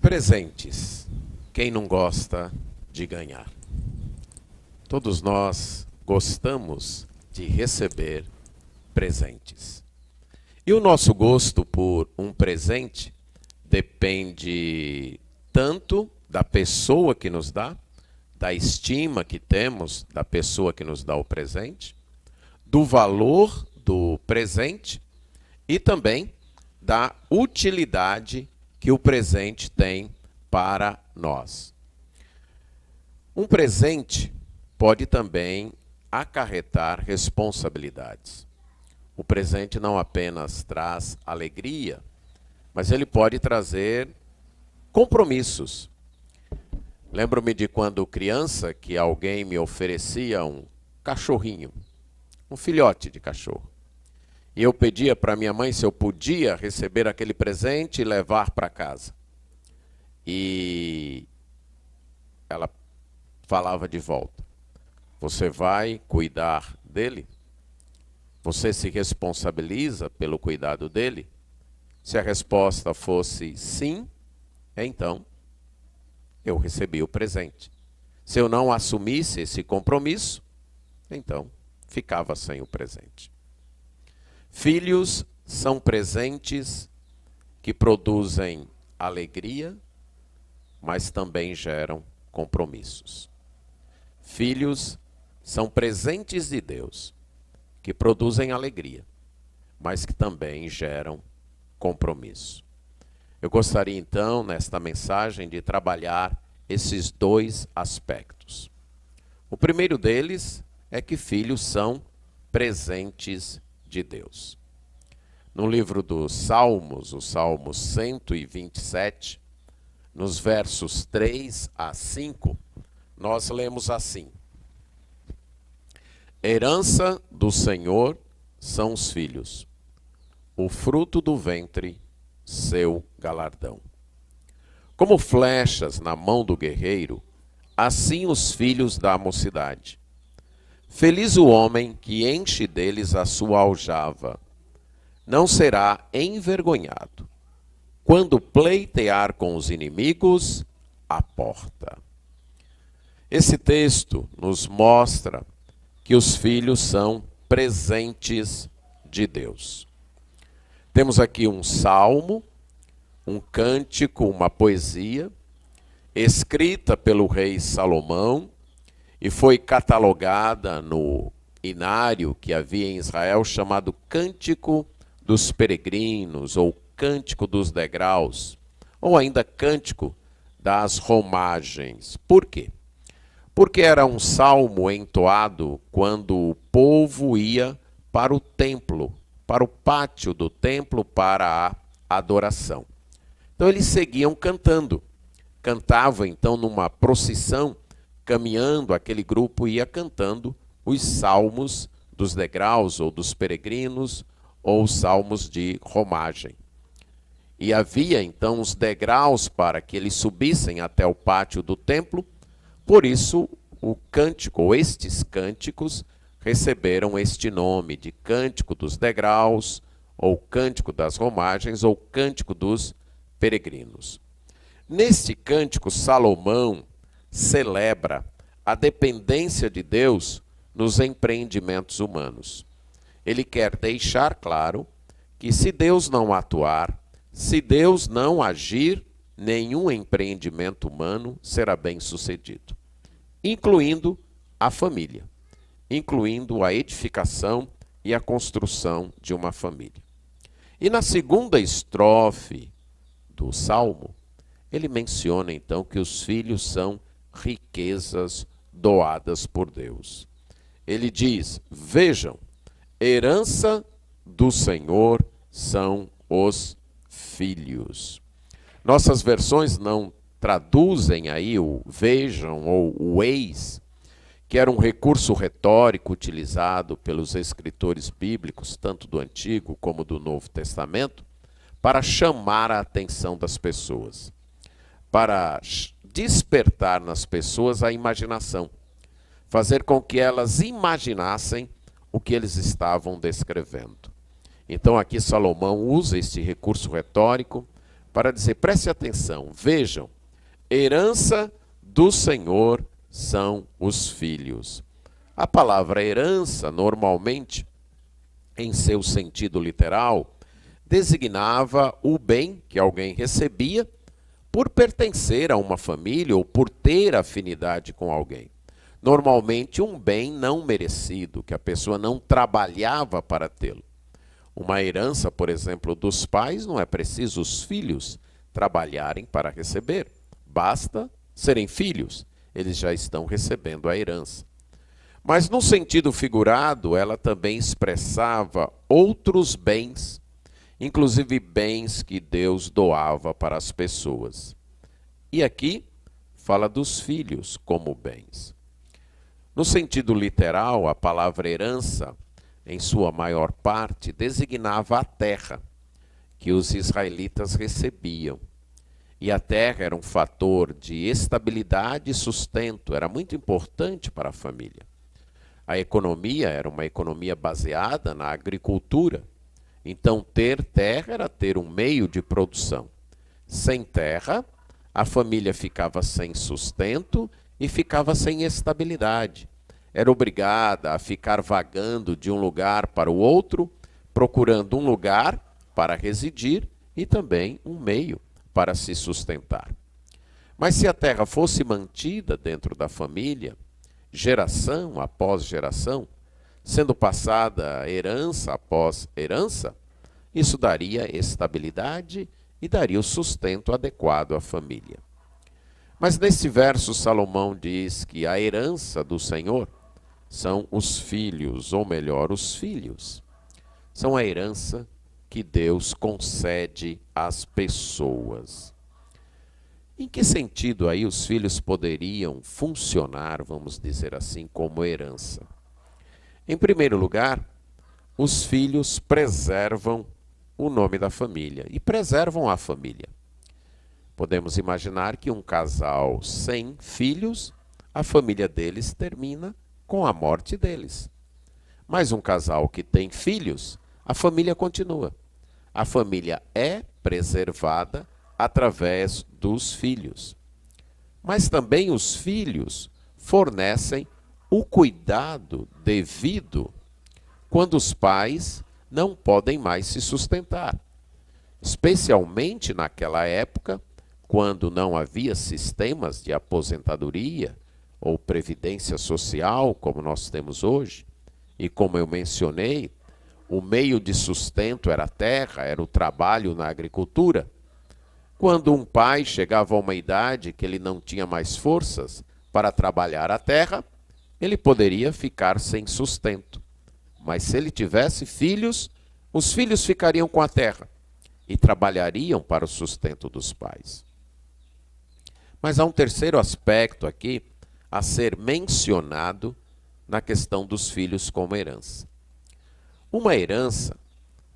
Presentes. Quem não gosta de ganhar? Todos nós gostamos de receber presentes. E o nosso gosto por um presente depende tanto da pessoa que nos dá, da estima que temos da pessoa que nos dá o presente, do valor do presente e também da utilidade que o presente tem para nós. Um presente pode também acarretar responsabilidades. O presente não apenas traz alegria, mas ele pode trazer compromissos. Lembro-me de quando criança que alguém me oferecia um cachorrinho, um filhote de cachorro. E eu pedia para minha mãe se eu podia receber aquele presente e levar para casa. E ela falava de volta: você vai cuidar dele? Você se responsabiliza pelo cuidado dele? Se a resposta fosse sim, então eu recebi o presente. Se eu não assumisse esse compromisso, então ficava sem o presente. Filhos são presentes que produzem alegria, mas também geram compromissos. Filhos são presentes de Deus, que produzem alegria, mas que também geram compromisso. Eu gostaria então, nesta mensagem, de trabalhar esses dois aspectos. O primeiro deles é que filhos são presentes de Deus. No livro dos Salmos, o Salmo 127, nos versos 3 a 5, nós lemos assim: herança do Senhor são os filhos, o fruto do ventre, seu galardão. Como flechas na mão do guerreiro, assim os filhos da mocidade. Feliz o homem que enche deles a sua aljava, não será envergonhado. Quando pleitear com os inimigos, a porta. Esse texto nos mostra que os filhos são presentes de Deus. Temos aqui um salmo, um cântico, uma poesia, escrita pelo rei Salomão e foi catalogada no inário que havia em Israel chamado Cântico dos Peregrinos, ou Cântico dos Degraus, ou ainda Cântico das Romagens. Por quê? Porque era um salmo entoado quando o povo ia para o templo, para o pátio do templo, para a adoração. Então eles seguiam cantando. Cantavam então numa procissão, caminhando, aquele grupo ia cantando os salmos dos degraus, ou dos peregrinos, ou os salmos de romagem. E havia então os degraus para que eles subissem até o pátio do templo. Por isso, o cântico, ou estes cânticos, receberam este nome de Cântico dos Degraus, ou Cântico das Romagens, ou Cântico dos Peregrinos. Neste cântico, Salomão celebra a dependência de Deus nos empreendimentos humanos. Ele quer deixar claro que se Deus não atuar, se Deus não agir, nenhum empreendimento humano será bem sucedido, incluindo a família, incluindo a edificação e a construção de uma família. E na segunda estrofe do Salmo, ele menciona então que os filhos são riquezas doadas por Deus. Ele diz: vejam, herança do Senhor são os filhos. Nossas versões não traduzem aí o vejam ou o eis, que era um recurso retórico utilizado pelos escritores bíblicos, tanto do Antigo como do Novo Testamento, para chamar a atenção das pessoas, para despertar nas pessoas a imaginação, fazer com que elas imaginassem o que eles estavam descrevendo. Então aqui Salomão usa este recurso retórico para dizer, preste atenção, vejam, herança do Senhor são os filhos. A palavra herança, normalmente, em seu sentido literal, designava o bem que alguém recebia por pertencer a uma família ou por ter afinidade com alguém. Normalmente um bem não merecido, que a pessoa não trabalhava para tê-lo. Uma herança, por exemplo, dos pais, não é preciso os filhos trabalharem para receber. Basta serem filhos, eles já estão recebendo a herança. Mas no sentido figurado, ela também expressava outros bens, inclusive bens que Deus doava para as pessoas. E aqui fala dos filhos como bens. No sentido literal, a palavra herança, em sua maior parte, designava a terra que os israelitas recebiam. E a terra era um fator de estabilidade e sustento, era muito importante para a família. A economia era uma economia baseada na agricultura. Então, ter terra era ter um meio de produção. Sem terra, a família ficava sem sustento e ficava sem estabilidade. Era obrigada a ficar vagando de um lugar para o outro, procurando um lugar para residir e também um meio para se sustentar. Mas se a terra fosse mantida dentro da família, geração após geração, sendo passada herança após herança, isso daria estabilidade e daria o sustento adequado à família. Mas nesse verso Salomão diz que a herança do Senhor são os filhos, ou melhor, os filhos. São a herança que Deus concede às pessoas. Em que sentido aí os filhos poderiam funcionar, vamos dizer assim, como herança? Em primeiro lugar, os filhos preservam o nome da família e preservam a família. Podemos imaginar que um casal sem filhos, a família deles termina com a morte deles. Mas um casal que tem filhos, a família continua. A família é preservada através dos filhos. Mas também os filhos fornecem o cuidado devido quando os pais não podem mais se sustentar. Especialmente naquela época, quando não havia sistemas de aposentadoria ou previdência social como nós temos hoje, e como eu mencionei, o meio de sustento era a terra, era o trabalho na agricultura. Quando um pai chegava a uma idade que ele não tinha mais forças para trabalhar a terra, ele poderia ficar sem sustento. Mas se ele tivesse filhos, os filhos ficariam com a terra e trabalhariam para o sustento dos pais. Mas há um terceiro aspecto aqui a ser mencionado na questão dos filhos como herança. Uma herança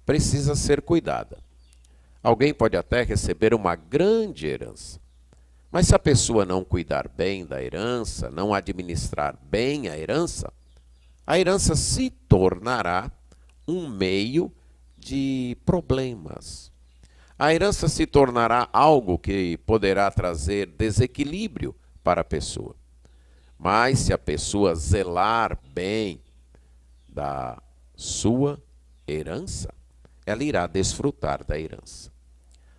precisa ser cuidada. Alguém pode até receber uma grande herança, mas se a pessoa não cuidar bem da herança, não administrar bem a herança se tornará um meio de problemas. A herança se tornará algo que poderá trazer desequilíbrio para a pessoa. Mas se a pessoa zelar bem da sua herança, ela irá desfrutar da herança.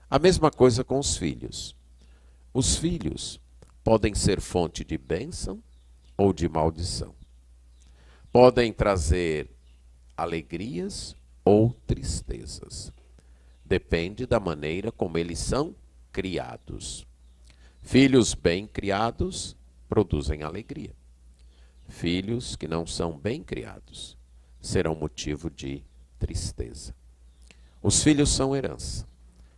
A mesma coisa com os filhos. Os filhos podem ser fonte de bênção ou de maldição. Podem trazer alegrias ou tristezas. Depende da maneira como eles são criados. Filhos bem criados produzem alegria. Filhos que não são bem criados serão motivo de tristeza. Os filhos são herança.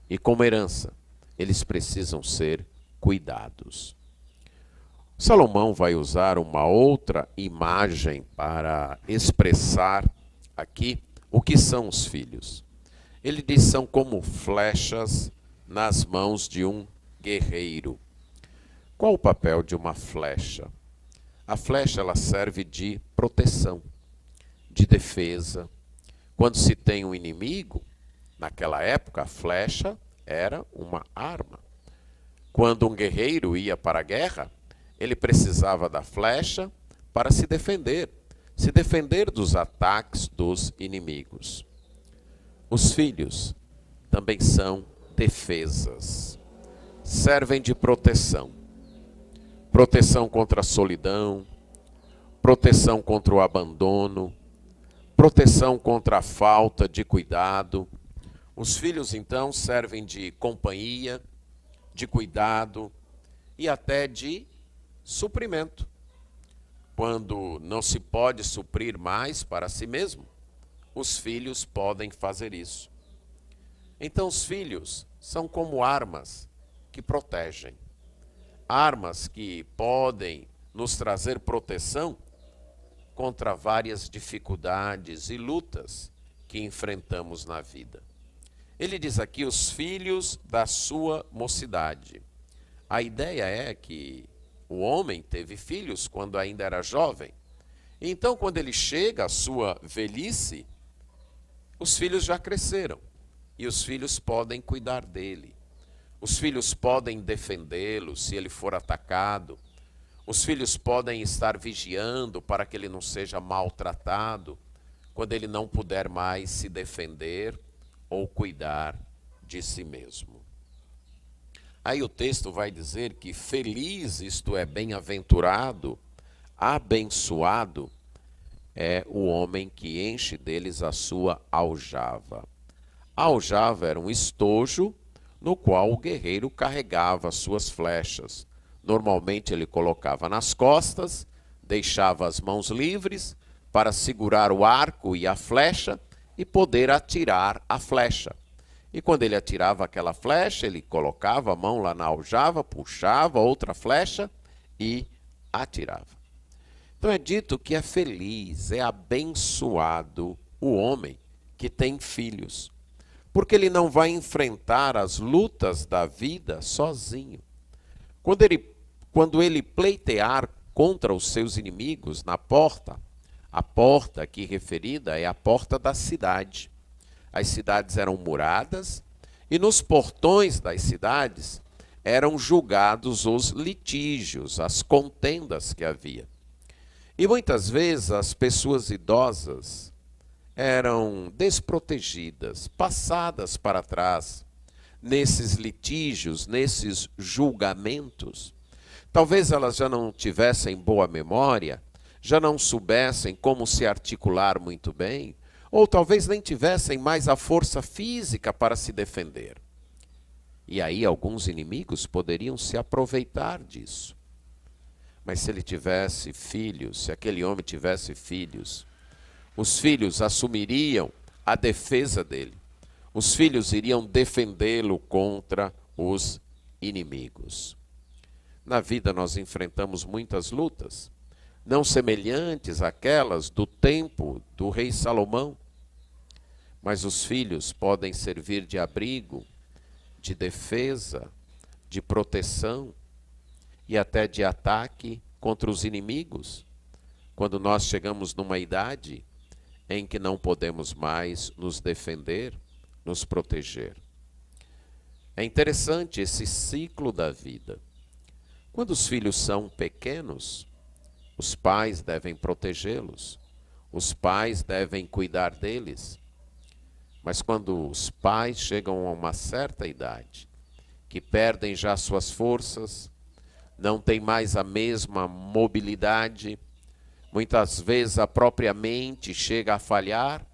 E como herança, eles precisam ser cuidados. Salomão vai usar uma outra imagem para expressar aqui o que são os filhos. Ele diz que são como flechas nas mãos de um guerreiro. Qual o papel de uma flecha? A flecha ela serve de proteção, de defesa. Quando se tem um inimigo, naquela época a flecha era uma arma. Quando um guerreiro ia para a guerra, ele precisava da flecha para se defender dos ataques dos inimigos. Os filhos também são defesas, servem de proteção. Proteção contra a solidão, proteção contra o abandono, proteção contra a falta de cuidado. Os filhos, então, servem de companhia, de cuidado e até de suprimento. Quando não se pode suprir mais para si mesmo, os filhos podem fazer isso. Então, os filhos são como armas que protegem. Armas que podem nos trazer proteção contra várias dificuldades e lutas que enfrentamos na vida. Ele diz aqui os filhos da sua mocidade. A ideia é que o homem teve filhos quando ainda era jovem. Então, quando ele chega à sua velhice, os filhos já cresceram e os filhos podem cuidar dele. Os filhos podem defendê-lo se ele for atacado. Os filhos podem estar vigiando para que ele não seja maltratado quando ele não puder mais se defender ou cuidar de si mesmo. Aí o texto vai dizer que feliz, isto é, bem-aventurado, abençoado, é o homem que enche deles a sua aljava. A aljava era um estojo no qual o guerreiro carregava suas flechas. Normalmente ele colocava nas costas, deixava as mãos livres para segurar o arco e a flecha e poder atirar a flecha. E quando ele atirava aquela flecha, ele colocava a mão lá na aljava, puxava outra flecha e atirava. Então é dito que é feliz, é abençoado o homem que tem filhos, porque ele não vai enfrentar as lutas da vida sozinho. Quando ele pleitear contra os seus inimigos na porta, a porta aqui referida é a porta da cidade. As cidades eram muradas e nos portões das cidades eram julgados os litígios, as contendas que havia. E muitas vezes as pessoas idosas eram desprotegidas, passadas para trás nesses litígios, nesses julgamentos. Talvez elas já não tivessem boa memória, já não soubessem como se articular muito bem, ou talvez nem tivessem mais a força física para se defender. E aí alguns inimigos poderiam se aproveitar disso. Mas se ele tivesse filhos, se aquele homem tivesse filhos, os filhos assumiriam a defesa dele. Os filhos iriam defendê-lo contra os inimigos. Na vida nós enfrentamos muitas lutas, não semelhantes àquelas do tempo do rei Salomão. Mas os filhos podem servir de abrigo, de defesa, de proteção e até de ataque contra os inimigos, quando nós chegamos numa idade em que não podemos mais nos defender, nos proteger. É interessante esse ciclo da vida. Quando os filhos são pequenos, os pais devem protegê-los, os pais devem cuidar deles. Mas quando os pais chegam a uma certa idade, que perdem já suas forças, não têm mais a mesma mobilidade, muitas vezes a própria mente chega a falhar,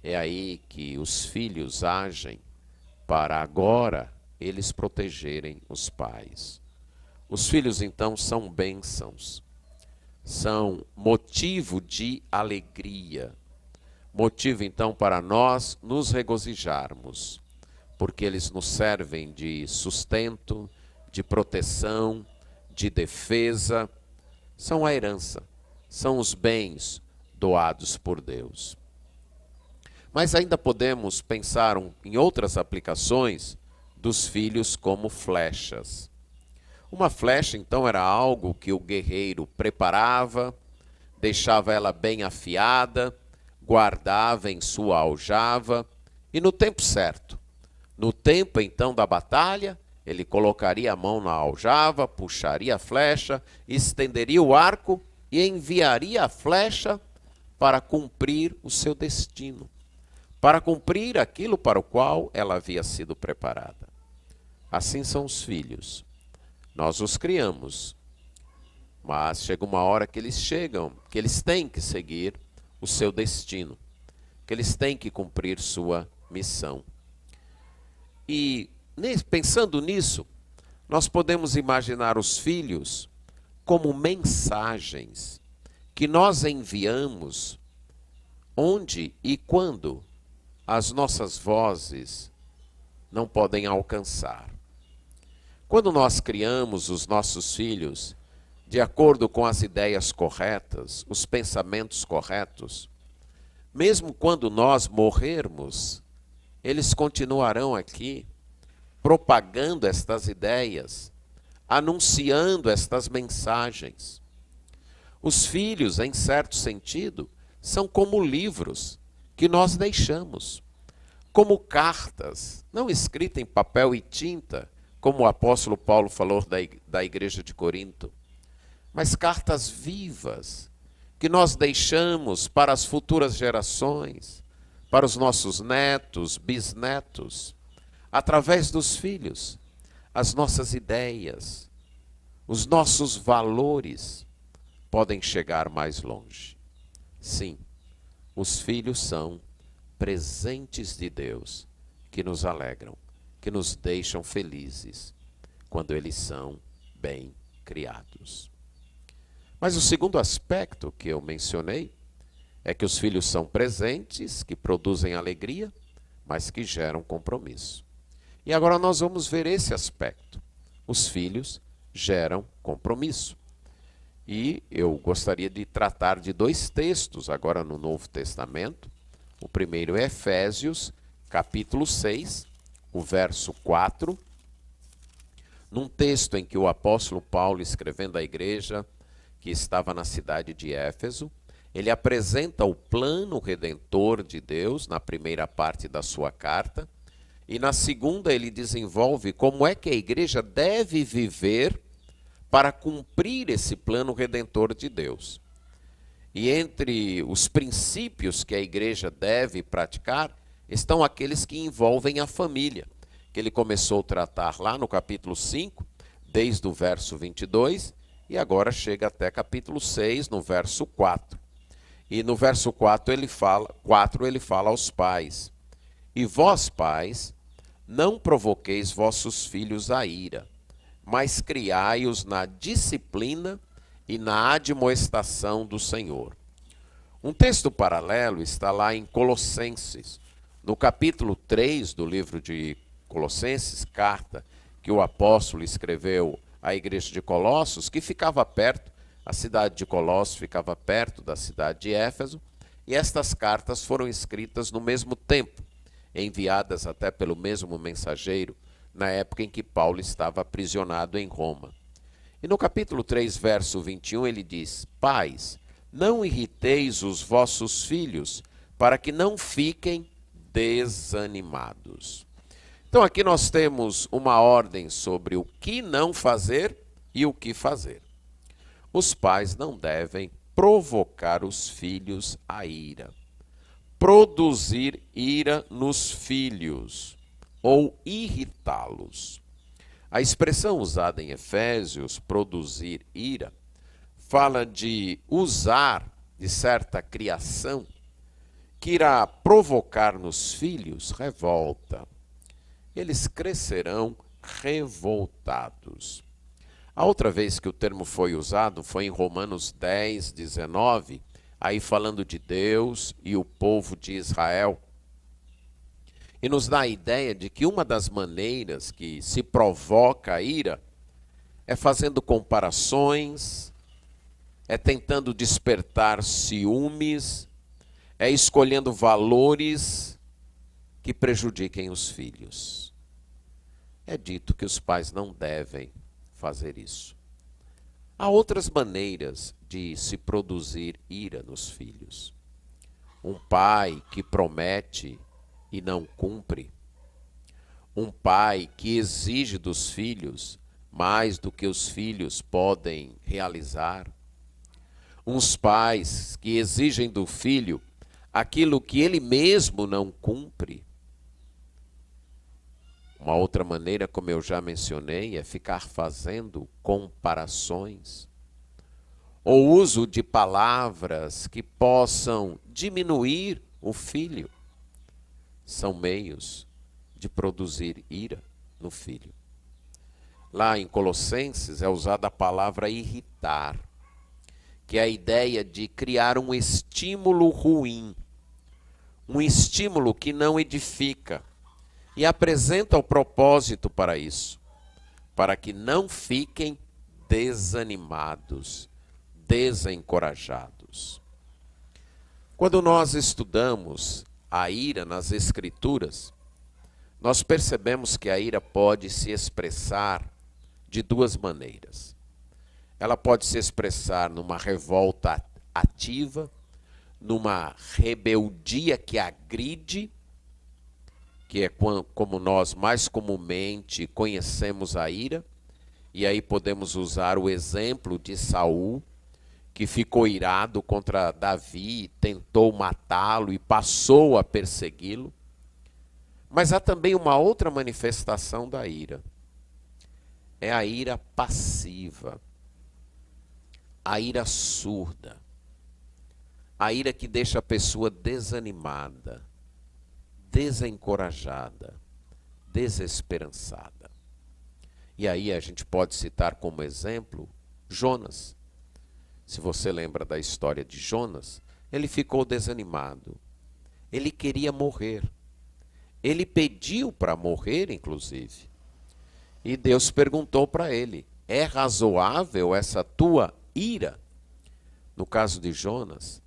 é aí que os filhos agem para agora eles protegerem os pais. Os filhos então são bênçãos, são motivo de alegria, motivo então para nós nos regozijarmos, porque eles nos servem de sustento, de proteção, de defesa, são a herança, são os bens doados por Deus. Mas ainda podemos pensar em outras aplicações dos filhos como flechas. Uma flecha, então, era algo que o guerreiro preparava, deixava ela bem afiada, guardava em sua aljava e, no tempo certo, No tempo então da batalha, ele colocaria a mão na aljava, puxaria a flecha, estenderia o arco e enviaria a flecha para cumprir o seu destino, para cumprir aquilo para o qual ela havia sido preparada. Assim são os filhos. Nós os criamos, mas chega uma hora que eles têm que seguir o seu destino, que eles têm que cumprir sua missão. E pensando nisso, nós podemos imaginar os filhos como mensagens que nós enviamos onde e quando as nossas vozes não podem alcançar. Quando nós criamos os nossos filhos de acordo com as ideias corretas, os pensamentos corretos, mesmo quando nós morrermos, eles continuarão aqui propagando estas ideias, anunciando estas mensagens. Os filhos, em certo sentido, são como livros que nós deixamos, como cartas, não escritas em papel e tinta, como o apóstolo Paulo falou da igreja de Corinto, mas cartas vivas, que nós deixamos para as futuras gerações, para os nossos netos, bisnetos, através dos filhos, as nossas ideias, os nossos valores podem chegar mais longe. Sim, os filhos são presentes de Deus que nos alegram, que nos deixam felizes quando eles são bem criados. Mas o segundo aspecto que eu mencionei é que os filhos são presentes, que produzem alegria, mas que geram compromisso. E agora nós vamos ver esse aspecto. Os filhos geram compromisso. E eu gostaria de tratar de dois textos agora no Novo Testamento. O primeiro é Efésios, capítulo 6, o verso 4. Num texto em que o apóstolo Paulo, escrevendo à igreja que estava na cidade de Éfeso, ele apresenta o plano redentor de Deus na primeira parte da sua carta. E na segunda ele desenvolve como é que a igreja deve viver para cumprir esse plano redentor de Deus. E entre os princípios que a igreja deve praticar estão aqueles que envolvem a família, que ele começou a tratar lá no capítulo 5, desde o verso 22, e agora chega até capítulo 6, no verso 4. E no verso 4 ele fala aos pais: e vós, pais, não provoqueis vossos filhos à ira, mas criai-os na disciplina e na admoestação do Senhor. Um texto paralelo está lá em Colossenses, no capítulo 3 do livro de Colossenses, carta que o apóstolo escreveu à igreja de Colossos, que ficava perto, a cidade de Colossos ficava perto da cidade de Éfeso, e estas cartas foram escritas no mesmo tempo, enviadas até pelo mesmo mensageiro, na época em que Paulo estava aprisionado em Roma. E no capítulo 3, verso 21, ele diz: pais, não irriteis os vossos filhos, para que não fiquem desanimados. Então aqui nós temos uma ordem sobre o que não fazer e o que fazer. Os pais não devem provocar os filhos à ira, produzir ira nos filhos ou irritá-los. A expressão usada em Efésios, produzir ira, fala de usar de certa criação que irá provocar nos filhos revolta. Eles crescerão revoltados. A outra vez que o termo foi usado foi em Romanos 10, 19, aí falando de Deus e o povo de Israel. E nos dá a ideia de que uma das maneiras que se provoca a ira é fazendo comparações, é tentando despertar ciúmes, é escolhendo valores que prejudiquem os filhos. É dito que os pais não devem fazer isso. Há outras maneiras de se produzir ira nos filhos. Um pai que promete e não cumpre. Um pai que exige dos filhos mais do que os filhos podem realizar. Uns pais que exigem do filho aquilo que ele mesmo não cumpre. Uma outra maneira, como eu já mencionei, é ficar fazendo comparações. Ou uso de palavras que possam diminuir o filho. São meios de produzir ira no filho. Lá em Colossenses é usada a palavra irritar, que é a ideia de criar um estímulo ruim, um estímulo que não edifica, e apresenta o propósito para isso, para que não fiquem desanimados, desencorajados. Quando nós estudamos a ira nas Escrituras, nós percebemos que a ira pode se expressar de duas maneiras. Ela pode se expressar numa revolta ativa, numa rebeldia que agride, que é como nós mais comumente conhecemos a ira, e aí podemos usar o exemplo de Saul, que ficou irado contra Davi, tentou matá-lo e passou a persegui-lo. Mas há também uma outra manifestação da ira. É a ira passiva, a ira surda, a ira que deixa a pessoa desanimada, desencorajada, desesperançada. E aí a gente pode citar como exemplo Jonas. Se você lembra da história de Jonas, ele ficou desanimado. Ele queria morrer. Ele pediu para morrer, inclusive. E Deus perguntou para ele: é razoável essa tua ira? No caso de Jonas,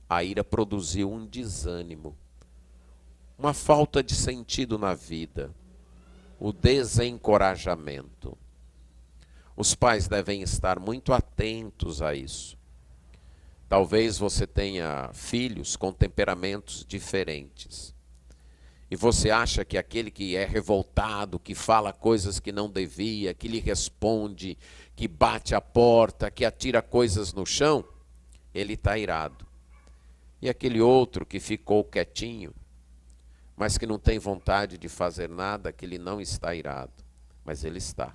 a ira produziu um desânimo, uma falta de sentido na vida, o desencorajamento. Os pais devem estar muito atentos a isso. Talvez você tenha filhos com temperamentos diferentes. E você acha que aquele que é revoltado, que fala coisas que não devia, que lhe responde, que bate a porta, que atira coisas no chão, ele está irado. E aquele outro que ficou quietinho, mas que não tem vontade de fazer nada, que ele não está irado, mas ele está.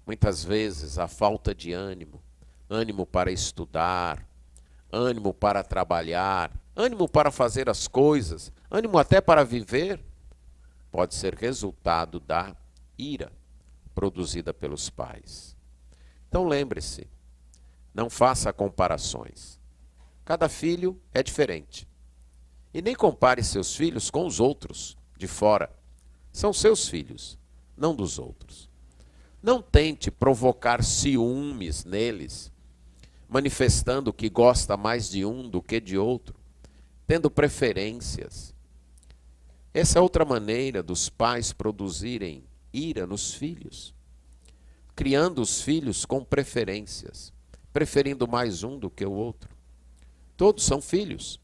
Muitas vezes a falta de ânimo, ânimo para estudar, ânimo para trabalhar, ânimo para fazer as coisas, ânimo até para viver, pode ser resultado da ira produzida pelos pais. Então lembre-se, não faça comparações. Cada filho é diferente. E nem compare seus filhos com os outros de fora. São seus filhos, não dos outros. Não tente provocar ciúmes neles, manifestando que gosta mais de um do que de outro, tendo preferências. Essa é outra maneira dos pais produzirem ira nos filhos, criando os filhos com preferências, preferindo mais um do que o outro. Todos são filhos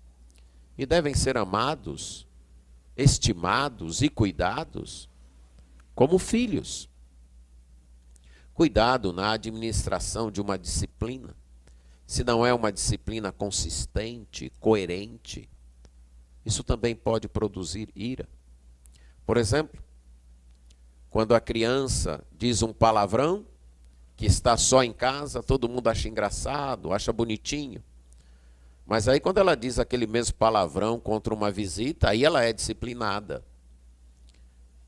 e devem ser amados, estimados e cuidados como filhos. Cuidado na administração de uma disciplina. Se não é uma disciplina consistente, coerente, isso também pode produzir ira. Por exemplo, quando a criança diz um palavrão, que está só em casa, todo mundo acha engraçado, acha bonitinho. Mas aí quando ela diz aquele mesmo palavrão contra uma visita, aí ela é disciplinada.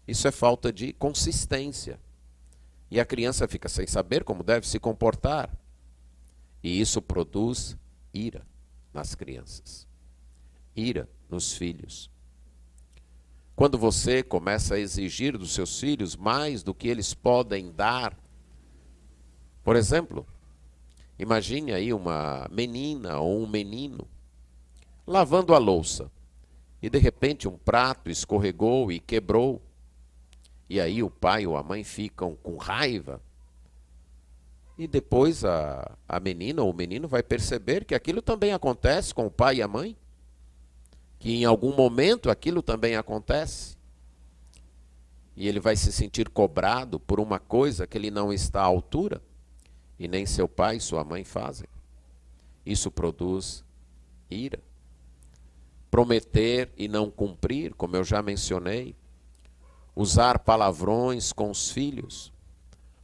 Isso é falta de consistência. E a criança fica sem saber como deve se comportar. E isso produz ira nas crianças. Ira nos filhos. Quando você começa a exigir dos seus filhos mais do que eles podem dar. Por exemplo, imagine aí uma menina ou um menino lavando a louça. E de repente um prato escorregou e quebrou. E aí o pai ou a mãe ficam com raiva. E depois a menina ou o menino vai perceber que aquilo também acontece com o pai e a mãe. Que em algum momento aquilo também acontece. E ele vai se sentir cobrado por uma coisa que ele não está à altura, e nem seu pai e sua mãe fazem. Isso produz ira. Prometer e não cumprir, como eu já mencionei. Usar palavrões com os filhos.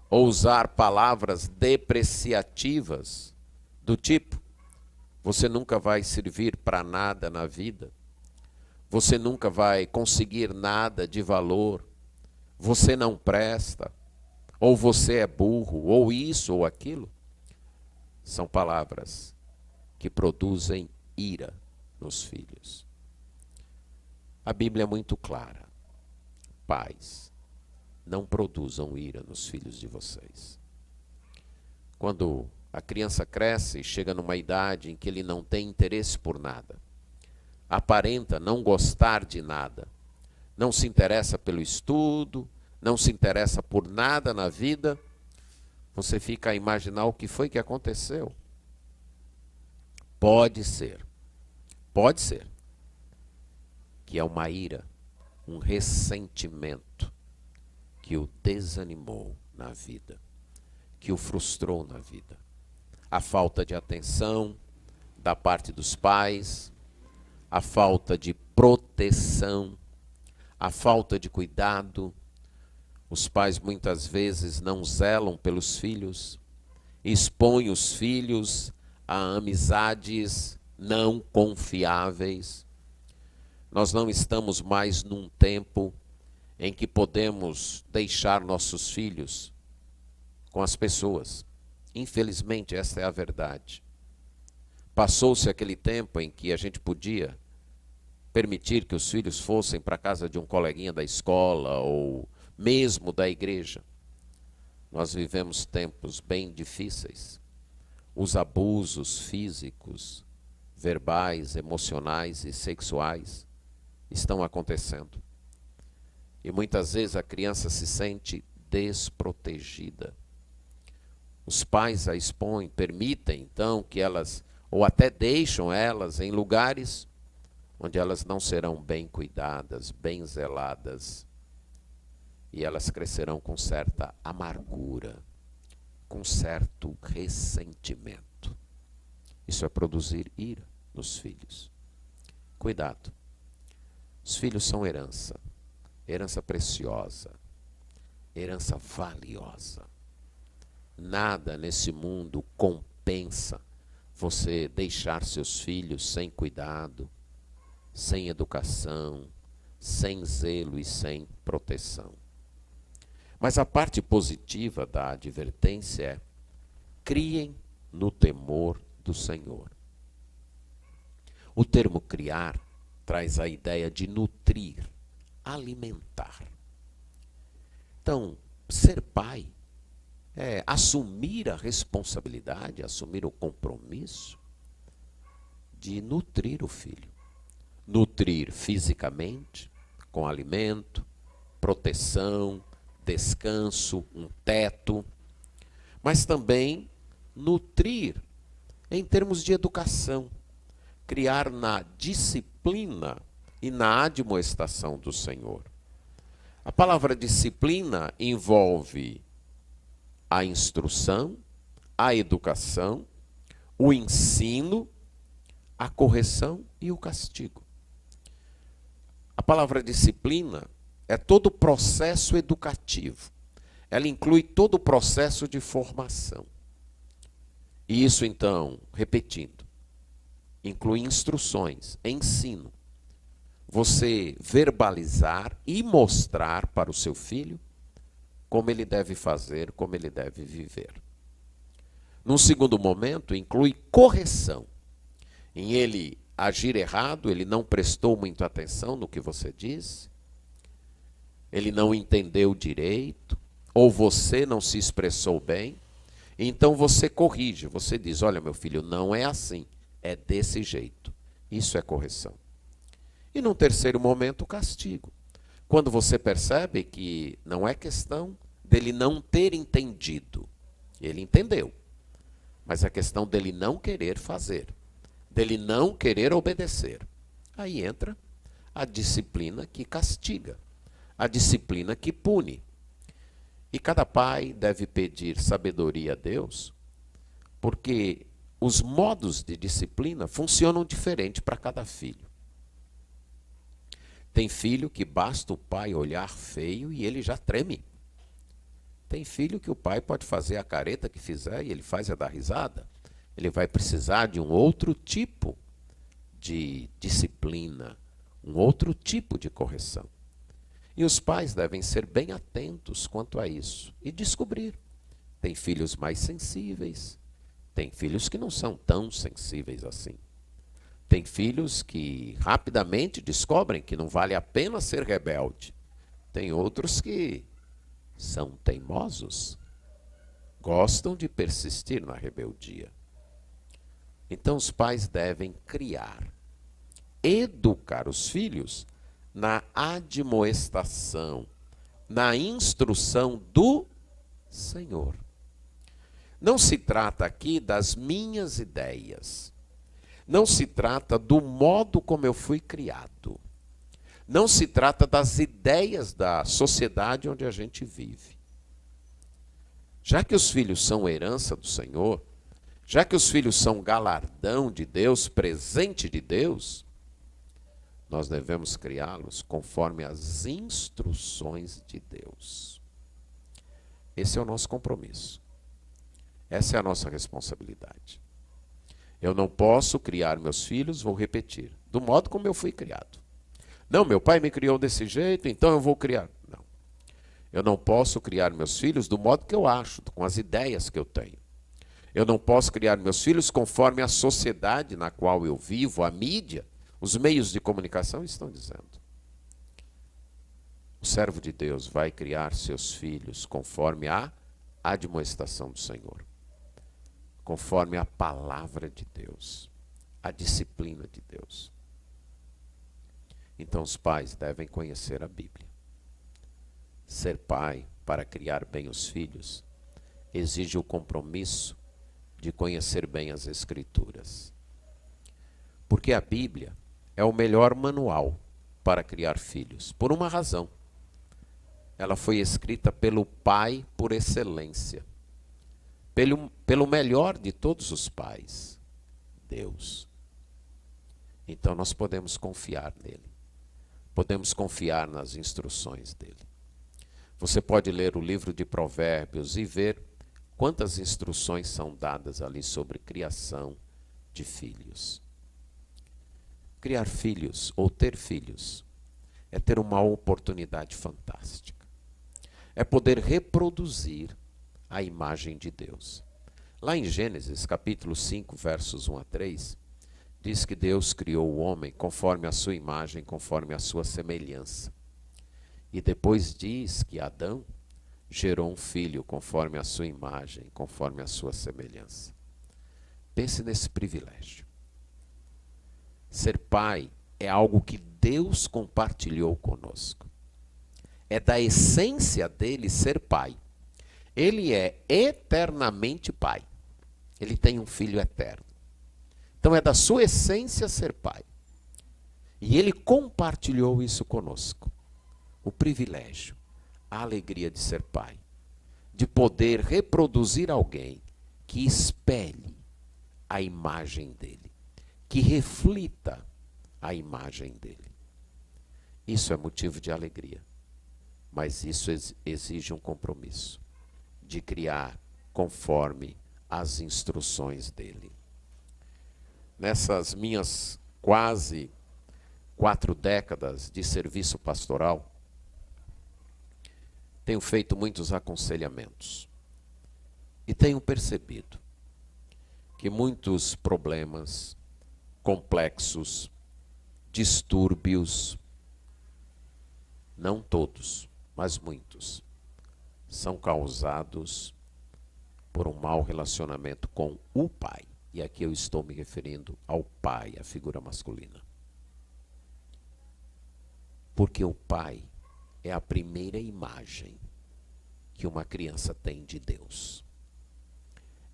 Ou usar palavras depreciativas, do tipo: você nunca vai servir para nada na vida. Você nunca vai conseguir nada de valor. Você não presta. Ou você é burro, ou isso ou aquilo. São palavras que produzem ira nos filhos. A Bíblia é muito clara. Pais, não produzam ira nos filhos de vocês. Quando a criança cresce e chega numa idade em que ele não tem interesse por nada, aparenta não gostar de nada, não se interessa pelo estudo, não se interessa por nada na vida, você fica a imaginar o que foi que aconteceu. Pode ser que é uma ira, um ressentimento que o desanimou na vida, que o frustrou na vida. A falta de atenção da parte dos pais, a falta de proteção, a falta de cuidado. Os pais muitas vezes não zelam pelos filhos, expõem os filhos a amizades não confiáveis. Nós não estamos mais num tempo em que podemos deixar nossos filhos com as pessoas. Infelizmente, essa é a verdade. Passou-se aquele tempo em que a gente podia permitir que os filhos fossem para a casa de um coleguinha da escola ou mesmo da igreja. Nós vivemos tempos bem difíceis. Os abusos físicos, verbais, emocionais e sexuais estão acontecendo. E muitas vezes a criança se sente desprotegida. Os pais a expõem, permitem então que elas, ou até deixam elas em lugares onde elas não serão bem cuidadas, bem zeladas. E elas crescerão com certa amargura, com certo ressentimento. Isso é produzir ira nos filhos. Cuidado. Os filhos são herança. Herança preciosa. Herança valiosa. Nada nesse mundo compensa você deixar seus filhos sem cuidado, sem educação, sem zelo e sem proteção. Mas a parte positiva da advertência é: criem no temor do Senhor. O termo criar traz a ideia de nutrir, alimentar. Então, ser pai é assumir a responsabilidade, assumir o compromisso de nutrir o filho. Nutrir fisicamente, com alimento, proteção, descanso, um teto, mas também nutrir em termos de educação, criar na disciplina e na admoestação do Senhor. A palavra disciplina envolve a instrução, a educação, o ensino, a correção e o castigo. A palavra disciplina é todo o processo educativo. Ela inclui todo o processo de formação. E isso, então, repetindo, inclui instruções, ensino. Você verbalizar e mostrar para o seu filho como ele deve fazer, como ele deve viver. Num segundo momento, inclui correção. Em ele agir errado, ele não prestou muita atenção no que você disse, ele não entendeu direito, ou você não se expressou bem, então você corrige, você diz: olha, meu filho, não é assim, é desse jeito. Isso é correção. E num terceiro momento, o castigo. Quando você percebe que não é questão dele não ter entendido, ele entendeu, mas é questão dele não querer fazer, dele não querer obedecer. Aí entra a disciplina que castiga. a disciplina que pune. E cada pai deve pedir sabedoria a Deus, porque os modos de disciplina funcionam diferente para cada filho. Tem filho que basta o pai olhar feio e ele já treme. Tem filho que o pai pode fazer a careta que fizer e ele faz a dar risada. Ele vai precisar de um outro tipo de disciplina, um outro tipo de correção. E os pais devem ser bem atentos quanto a isso e descobrir. Tem filhos mais sensíveis, tem filhos que não são tão sensíveis assim. Tem filhos que rapidamente descobrem que não vale a pena ser rebelde. Tem outros que são teimosos, gostam de persistir na rebeldia. Então os pais devem criar, educar os filhos na admoestação, na instrução do Senhor. Não se trata aqui das minhas ideias. Não se trata do modo como eu fui criado. Não se trata das ideias da sociedade onde a gente vive. Já que os filhos são herança do Senhor, já que os filhos são galardão de Deus, presente de Deus, nós devemos criá-los conforme as instruções de Deus. Esse é o nosso compromisso. Essa é a nossa responsabilidade. Eu não posso criar meus filhos, vou repetir, do modo como eu fui criado. Não, meu pai me criou desse jeito, então eu vou criar. Não. Eu não posso criar meus filhos do modo que eu acho, com as ideias que eu tenho. Eu não posso criar meus filhos conforme a sociedade na qual eu vivo, a mídia, os meios de comunicação estão dizendo. O servo de Deus vai criar seus filhos conforme a admoestação do Senhor, conforme a palavra de Deus, a disciplina de Deus. Então os pais devem conhecer a Bíblia. Ser pai, para criar bem os filhos, exige o compromisso de conhecer bem as Escrituras. Porque a Bíblia é o melhor manual para criar filhos, por uma razão. Ela foi escrita pelo pai por excelência, pelo melhor de todos os pais, Deus. Então nós podemos confiar nele. Podemos confiar nas instruções dele. Você pode ler o livro de Provérbios e ver quantas instruções são dadas ali sobre criação de filhos. Criar filhos ou ter filhos é ter uma oportunidade fantástica. É poder reproduzir a imagem de Deus. Lá em Gênesis, capítulo 5, versos 1 a 3, diz que Deus criou o homem conforme a sua imagem, conforme a sua semelhança. E depois diz que Adão gerou um filho conforme a sua imagem, conforme a sua semelhança. Pense nesse privilégio. Ser pai é algo que Deus compartilhou conosco. É da essência dele ser pai. Ele é eternamente pai. Ele tem um filho eterno. Então é da sua essência ser pai. E ele compartilhou isso conosco. O privilégio, a alegria de ser pai. De poder reproduzir alguém que espelhe a imagem dele. Que reflita a imagem dele. Isso é motivo de alegria. Mas isso exige um compromisso. De criar conforme as instruções dele. Nessas minhas quase 4 décadas de serviço pastoral, tenho feito muitos aconselhamentos e tenho percebido que muitos problemas complexos, distúrbios, não todos, mas muitos, são causados por um mau relacionamento com o pai. E aqui eu estou me referindo ao pai, a figura masculina. Porque o pai é a primeira imagem que uma criança tem de Deus.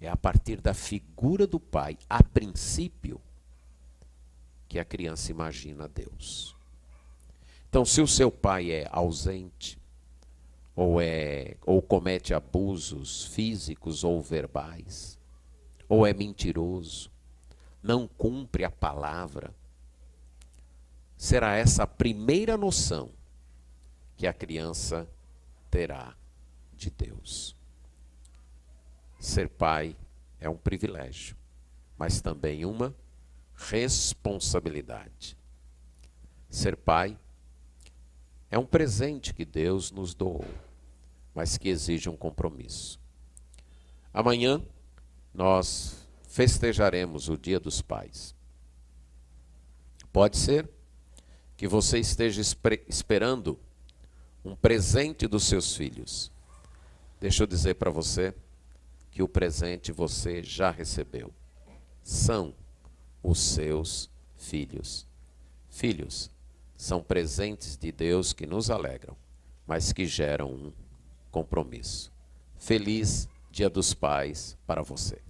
É a partir da figura do pai, a princípio, que a criança imagina Deus. Então, se o seu pai é ausente, ou comete abusos físicos ou verbais, ou é mentiroso, não cumpre a palavra, será essa a primeira noção que a criança terá de Deus. Ser pai é um privilégio, mas também uma responsabilidade. Ser pai é um presente que Deus nos doou, mas que exige um compromisso. Amanhã nós festejaremos o Dia dos Pais. Pode ser que você esteja esperando um presente dos seus filhos. Deixa eu dizer para você que o presente você já recebeu. São os seus filhos. Filhos são presentes de Deus que nos alegram, mas que geram um compromisso. Feliz Dia dos Pais para você.